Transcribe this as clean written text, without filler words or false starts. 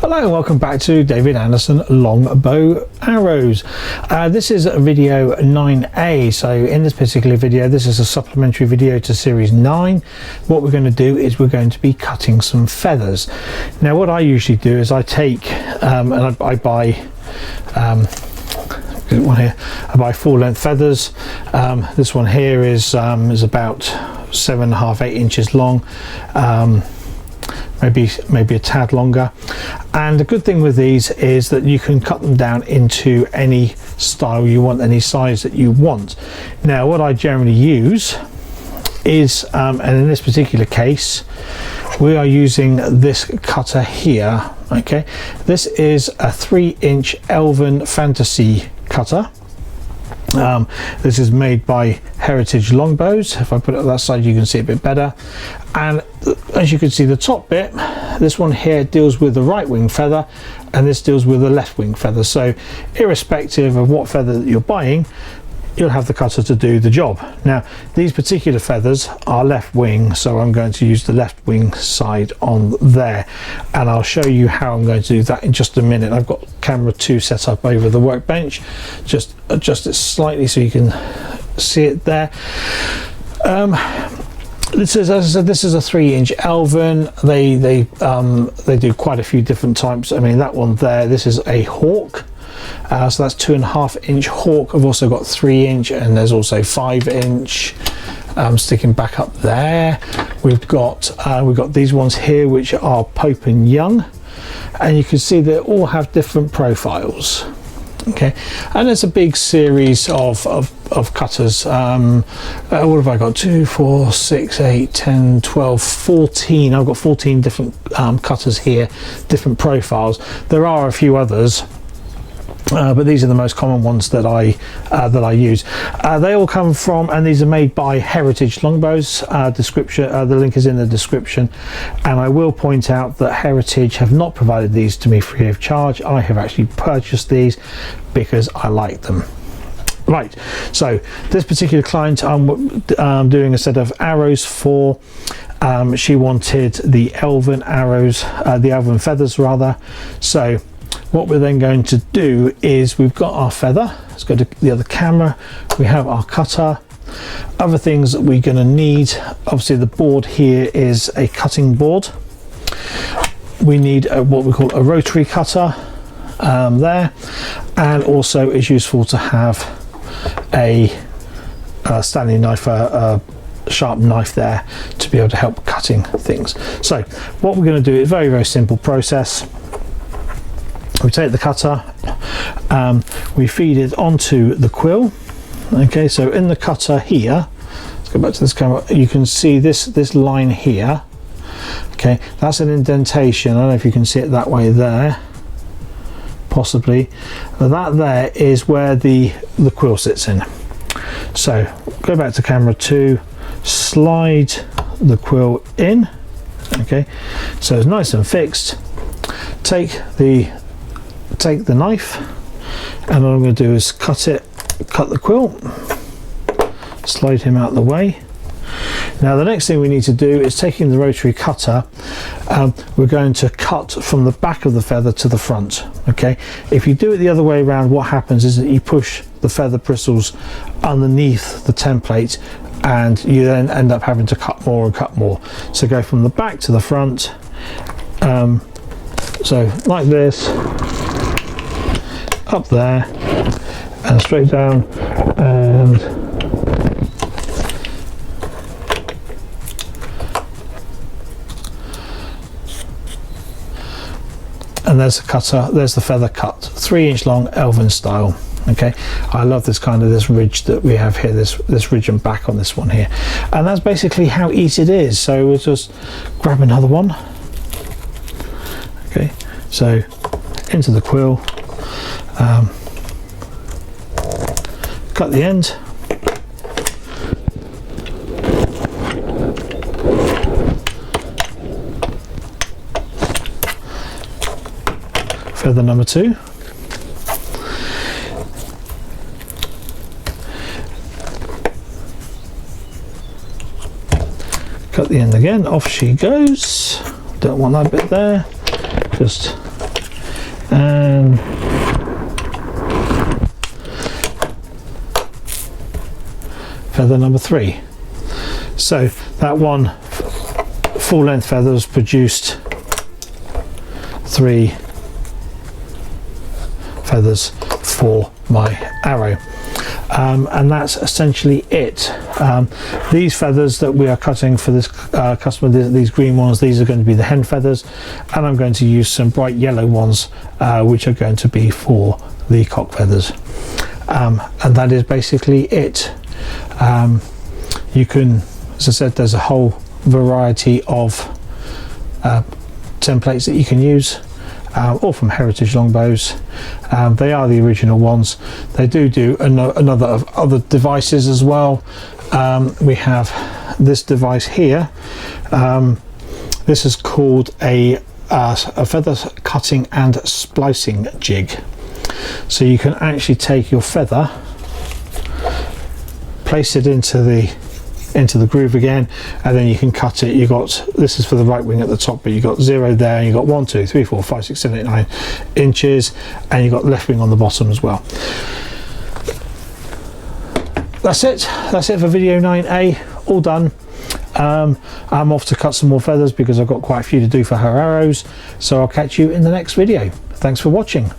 Hello and welcome back to David Anderson Longbow Arrows. This is video 9A. So in this particular video, this is a supplementary video to series 9. What we're going to do is we're going to be cutting some feathers. Now what I usually do is I take and I buy one here. I buy full length feathers. This one here is about 7.5–8 inches long. Maybe a tad longer. And the good thing with these is that you can cut them down into any style you want, any size that you want. Now what I generally use is and in this particular case we are using this cutter here. Okay, this is a 3-inch Elven Fantasy cutter. This is made by Heritage Longbows. If I put it on that side you can see it a bit better, and as you can see the top bit, this one here deals with the right wing feather and this deals with the left wing feather. So irrespective of what feather that you're buying, you'll have the cutter to do the job. Now these particular feathers are left wing, so I'm going to use the left wing side on there, and I'll show you how I'm going to do that in just a minute. I've got camera 2 set up over the workbench. Just adjust it slightly so you can see it there. This is, as I said, this is a 3-inch Elven. They do quite a few different types. I mean, that one there, this is a hawk. So that's 2.5-inch hawk. I've also got 3-inch, and there's also 5-inch sticking back up there. We've got these ones here which are Pope and Young, and you can see they all have different profiles. Okay, and there's a big series of cutters. What have I got? 2, 4, 6, 8, 10, 12, 14. I've got 14 different cutters here, different profiles. There are a few others, but these are the most common ones that I use. They all come from, and these are made by Heritage Longbows. The link is in the description, and I will point out that Heritage have not provided these to me free of charge. I have actually purchased these because I like them. Right, so this particular client I'm doing a set of arrows for. She wanted the Elven arrows, the Elven feathers rather. So what we're then going to do is, we've got our feather. Let's go to the other camera. We have our cutter. Other things that we're going to need, obviously the board here is a cutting board. We need what we call a rotary cutter there, and also it's useful to have a Stanley knife, a sharp knife there to be able to help cutting things. So what we're going to do is very, very simple process. We take the cutter, we feed it onto the quill. Okay, so in the cutter here, let's go back to this camera, you can see this line here. Okay, that's an indentation. I don't know if you can see it that way there, possibly. That there is where the quill sits in. So go back to camera 2, slide the quill in. Okay, so it's nice and fixed. Take the knife, and what I'm going to do is cut the quill, slide him out of the way. Now the next thing we need to do is, taking the rotary cutter, we're going to cut from the back of the feather to the front. Okay, if you do it the other way around, what happens is that you push the feather bristles underneath the template, and you then end up having to cut more and cut more. So go from the back to the front, so like this, up there and straight down, and there's the cutter, there's the feather cut, 3-inch long Elven style. Okay, I love this ridge that we have here, this ridge and back on this one here, and that's basically how easy it is. So we'll just grab another one. Okay, so into the quill, cut the end, feather number 2, cut the end again, off she goes. Don't want that bit there, just and feather number 3. So that one full length feather has produced 3 feathers for my arrow. And that's essentially it. These feathers that we are cutting for this customer, these green ones, these are going to be the hen feathers, and I'm going to use some bright yellow ones which are going to be for the cock feathers. And that is basically it. You can, as I said, there's a whole variety of templates that you can use, all from Heritage Longbows. They are the original ones. They do another of other devices as well. We have this device here. This is called a feather cutting and splicing jig. So you can actually take your feather, place it into the groove again, and then you can cut it. You got, this is for the right wing at the top, but you got 0 there, and you got 1, 2, 3, 4, 5, 6, 7, 8, 9 inches, and you got left wing on the bottom as well. That's it for video 9A, all done. I'm off to cut some more feathers because I've got quite a few to do for her arrows, so I'll catch you in the next video. Thanks for watching.